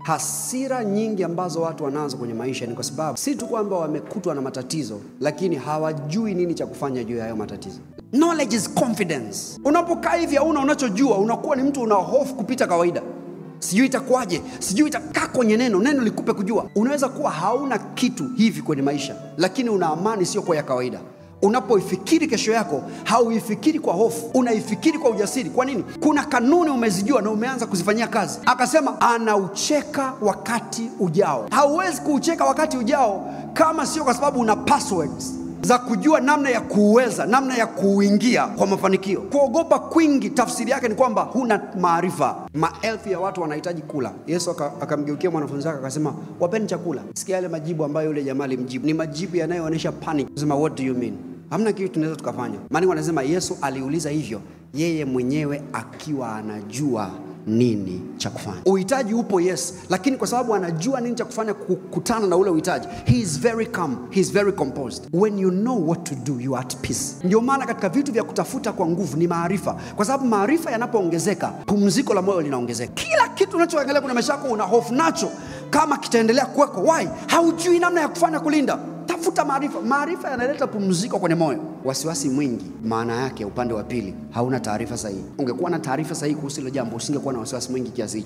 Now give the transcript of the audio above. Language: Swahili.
Hasira nyingi ambazo watu wanazo kwenye maisha ni kwa sababu si tu kwamba wamekutwa na matatizo, lakini hawajui nini cha kufanya juu ya hayo matatizo. Knowledge is confidence. Unapokaa hivi hauna unachojua, unakuwa ni mtu una hofu kupita kawaida. Sijui itakuwaje, sijui itakaa kwenye neno likupe kujua. Unaweza kuwa hauna kitu hivi kwenye maisha, lakini una amani sio kwa ya kawaida. Unapoifikiri kesho yako, hauifikiri kwa hofu, unaifikiri kwa ujasiri. Kwa nini? Kuna kanuni umezijua na umeanza kuzifanyia kazi. Akasema anaucheka wakati ujao. Hauwezi kuucheka wakati ujao kama sio kwa sababu una passwords za kujua namna ya kuuweza, namna ya kuingia kwa mafanikio. Kuogopa kwingi tafsiri yake ni kwamba huna maarifa. Maelfu ya watu wanahitaji kula. Yesu akamgeukia mwanafunzi wake akasema, wapeni chakula. Sikia yale majibu ambayo yule jamaa alimjibu. Ni majibu yanayoonyesha panic. Akasema, what do you mean? Hamna kitu tunaweza tukafanya. Maana wanasema Yesu aliuliza hivyo yeye mwenyewe akiwa anajua nini cha kufanya. Uhitaji upo, yes, lakini kwa sababu anajua nini cha kufanya kukutana na ule uhitaji, he is very calm, he is very composed. When you know what to do, you are at peace. Ndio maana katika vitu vya kutafuta kwa nguvu ni maarifa, kwa sababu maarifa yanapoongezeka, pumziko la moyo linaongezeka. Kila kitu unachoangalia kuna maisha yako una hofu nacho, kama kitaendelea kuweko, why? Haujui namna ya kufanya kulinda. Tafuta maarifa. Maarifa yanaleta pumziko kwenye moyo. Wasiwasi mwingi, maana yake upande wa pili hauna taarifa sahihi. Ungekuwa na taarifa sahihi kuhusu hilo jambo, usingekuwa na wasiwasi mwingi kiasi hicho.